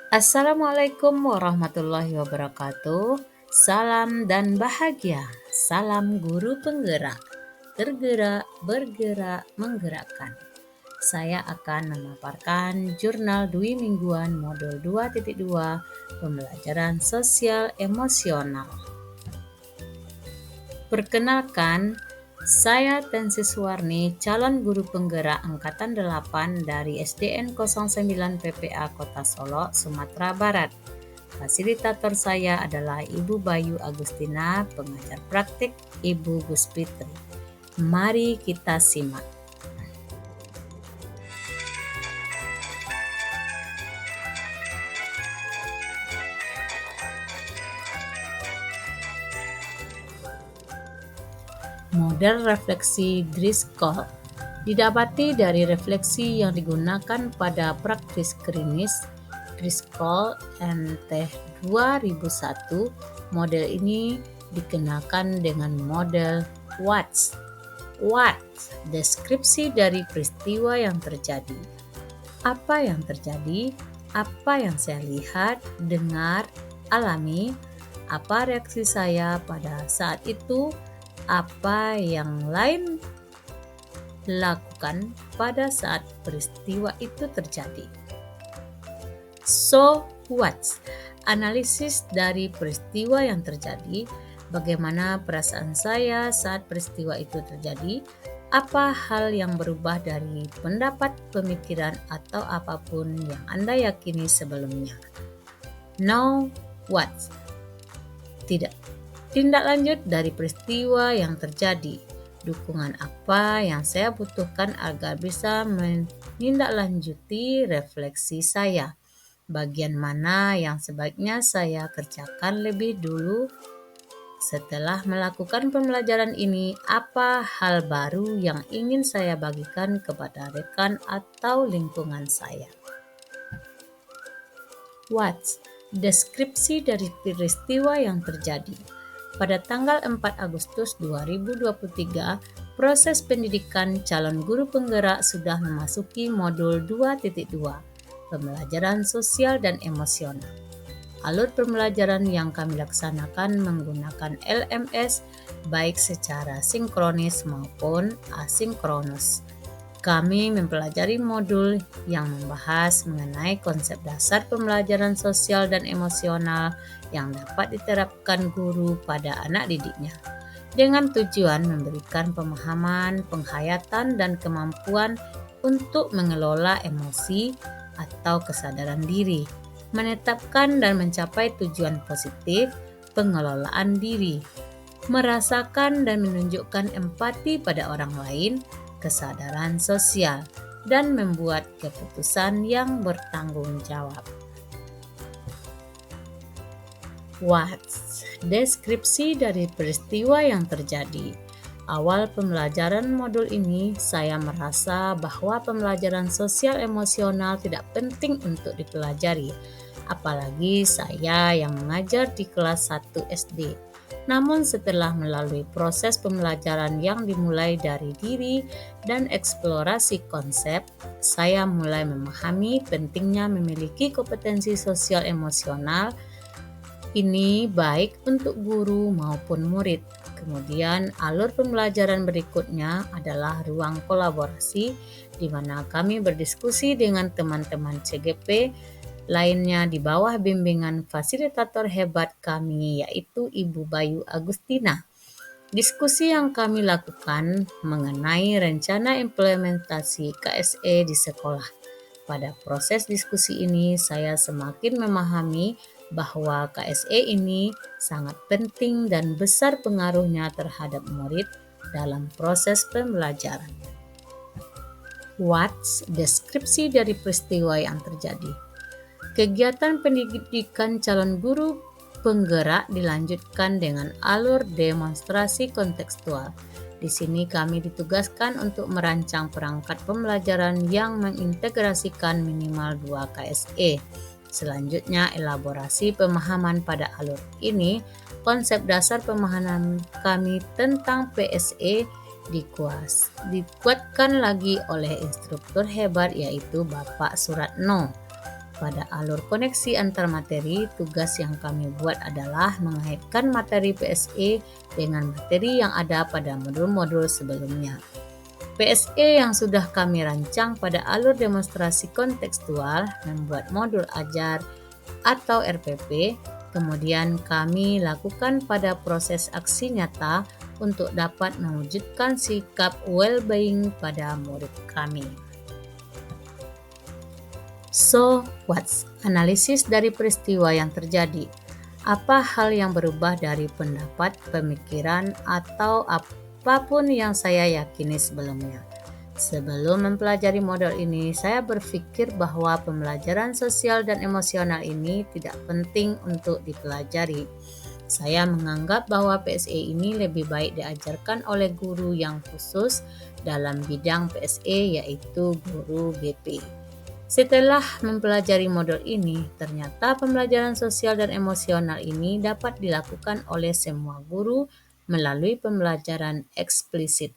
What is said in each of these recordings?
Assalamualaikum warahmatullahi wabarakatuh. Salam dan bahagia. Salam guru penggerak. Tergerak, bergerak, menggerakkan. Saya akan memaparkan jurnal Dwi Mingguan Modul 2.2 Pembelajaran Sosial Emosional. Perkenalkan, saya Tensi Suwarni, calon guru penggerak Angkatan 8 dari SDN 09 PPA Kota Solo, Sumatera Barat. Fasilitator saya adalah Ibu Bayu Agustina, pengajar praktik Ibu Guspitri. Mari kita simak. Model refleksi Driscoll didapati dari refleksi yang digunakan pada praktis klinis Driscoll NT 2001. Model ini dikenalkan dengan model Watts. Deskripsi dari peristiwa yang terjadi. Apa yang terjadi? Apa yang saya lihat, dengar, alami? Apa reaksi saya pada saat itu? Apa yang lain lakukan pada saat peristiwa itu terjadi? So what? Analisis dari peristiwa yang terjadi. Bagaimana perasaan saya saat peristiwa itu terjadi? Apa hal yang berubah dari pendapat, pemikiran, atau apapun yang Anda yakini sebelumnya? Now what? Tidak. Tindak lanjut dari peristiwa yang terjadi. Dukungan apa yang saya butuhkan agar bisa menindaklanjuti refleksi saya? Bagian mana yang sebaiknya saya kerjakan lebih dulu? Setelah melakukan pembelajaran ini, apa hal baru yang ingin saya bagikan kepada rekan atau lingkungan saya? What? Deskripsi dari peristiwa yang terjadi. Pada tanggal 4 Agustus 2023, proses pendidikan calon guru penggerak sudah memasuki modul 2.2, pembelajaran sosial dan emosional. Alur pembelajaran yang kami laksanakan menggunakan LMS baik secara sinkronis maupun asinkronus. Kami mempelajari modul yang membahas mengenai konsep dasar pembelajaran sosial dan emosional yang dapat diterapkan guru pada anak didiknya, dengan tujuan memberikan pemahaman, penghayatan, dan kemampuan untuk mengelola emosi atau kesadaran diri, menetapkan dan mencapai tujuan positif, pengelolaan diri, merasakan dan menunjukkan empati pada orang lain, kesadaran sosial, dan membuat keputusan yang bertanggung jawab. What? Deskripsi dari peristiwa yang terjadi. Awal pembelajaran modul ini, saya merasa bahwa pembelajaran sosial emosional tidak penting untuk dipelajari, apalagi saya yang mengajar di kelas 1 SD. Namun setelah melalui proses pembelajaran yang dimulai dari diri dan eksplorasi konsep, saya mulai memahami pentingnya memiliki kompetensi sosial emosional. Ini baik untuk guru maupun murid. Kemudian alur pembelajaran berikutnya adalah ruang kolaborasi, di mana kami berdiskusi dengan teman-teman CGP lainnya di bawah bimbingan fasilitator hebat kami, yaitu Ibu Bayu Agustina. Diskusi yang kami lakukan mengenai rencana implementasi KSE di sekolah. Pada proses diskusi ini, saya semakin memahami bahwa KSE ini sangat penting dan besar pengaruhnya terhadap murid dalam proses pembelajaran. What's deskripsi dari peristiwa yang terjadi? Kegiatan pendidikan calon guru penggerak dilanjutkan dengan alur demonstrasi kontekstual. Di sini kami ditugaskan untuk merancang perangkat pembelajaran yang mengintegrasikan minimal 2 KSE. Selanjutnya, elaborasi pemahaman pada alur ini. Konsep dasar pemahaman kami tentang PSE dikuatkan lagi oleh instruktur hebat, yaitu Bapak Suratno. Pada alur koneksi antar materi, tugas yang kami buat adalah mengaitkan materi PSE dengan materi yang ada pada modul-modul sebelumnya. PSE yang sudah kami rancang pada alur demonstrasi kontekstual membuat modul ajar atau RPP, kemudian kami lakukan pada proses aksi nyata untuk dapat mewujudkan sikap well-being pada murid kami. So, what's analisis dari peristiwa yang terjadi? Apa hal yang berubah dari pendapat, pemikiran, atau apapun yang saya yakini sebelumnya? Sebelum mempelajari modul ini, saya berpikir bahwa pembelajaran sosial dan emosional ini tidak penting untuk dipelajari. Saya menganggap bahwa PSE ini lebih baik diajarkan oleh guru yang khusus dalam bidang PSE, yaitu guru BP. Setelah mempelajari modul ini, ternyata pembelajaran sosial dan emosional ini dapat dilakukan oleh semua guru melalui pembelajaran eksplisit.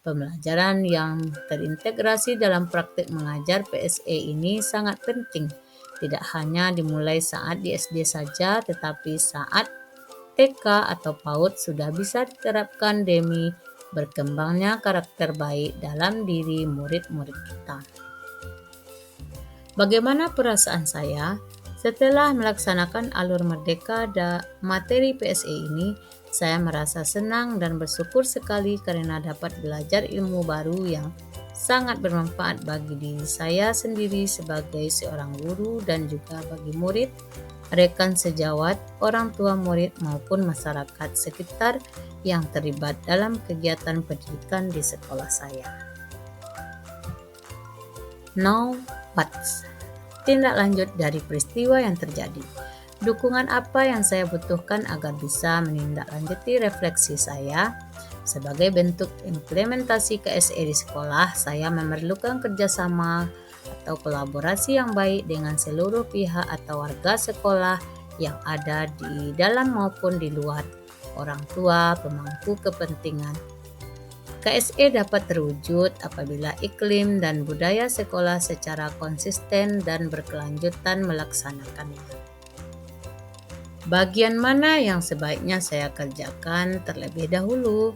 Pembelajaran yang terintegrasi dalam praktik mengajar PSE ini sangat penting, tidak hanya dimulai saat di SD saja, tetapi saat TK atau PAUD sudah bisa diterapkan demi berkembangnya karakter baik dalam diri murid-murid kita. Bagaimana perasaan saya setelah melaksanakan alur merdeka materi PSE ini? Saya merasa senang dan bersyukur sekali karena dapat belajar ilmu baru yang sangat bermanfaat bagi diri saya sendiri sebagai seorang guru dan juga bagi murid, rekan sejawat, orang tua murid maupun masyarakat sekitar yang terlibat dalam kegiatan pendidikan di sekolah saya. Now, what's tindak lanjut dari peristiwa yang terjadi? Dukungan apa yang saya butuhkan agar bisa menindaklanjuti refleksi saya? Sebagai bentuk implementasi KSE di sekolah, saya memerlukan kerjasama atau kolaborasi yang baik dengan seluruh pihak atau warga sekolah yang ada di dalam maupun di luar, orang tua, pemangku kepentingan. KSE dapat terwujud apabila iklim dan budaya sekolah secara konsisten dan berkelanjutan melaksanakannya. Bagian mana yang sebaiknya saya kerjakan terlebih dahulu?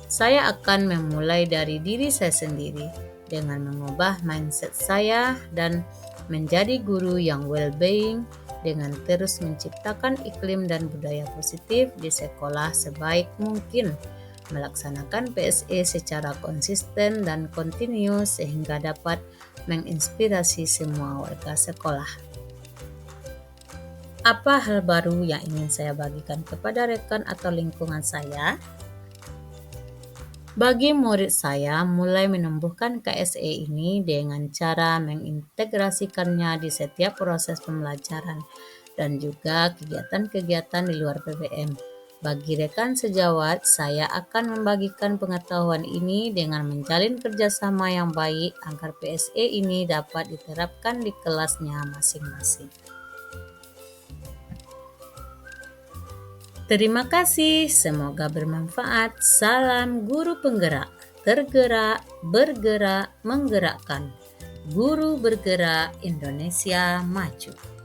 Saya akan memulai dari diri saya sendiri dengan mengubah mindset saya dan menjadi guru yang well-being dengan terus menciptakan iklim dan budaya positif di sekolah sebaik mungkin, melaksanakan PSE secara konsisten dan kontinu sehingga dapat menginspirasi semua warga sekolah. Apa hal baru yang ingin saya bagikan kepada rekan atau lingkungan saya? Bagi murid saya mulai menumbuhkan KSE ini dengan cara mengintegrasikannya di setiap proses pembelajaran dan juga kegiatan-kegiatan di luar PBM. Bagi rekan sejawat, saya akan membagikan pengetahuan ini dengan menjalin kerjasama yang baik agar PSE ini dapat diterapkan di kelasnya masing-masing. Terima kasih, semoga bermanfaat. Salam guru penggerak, tergerak, bergerak, menggerakkan. Guru bergerak, Indonesia maju.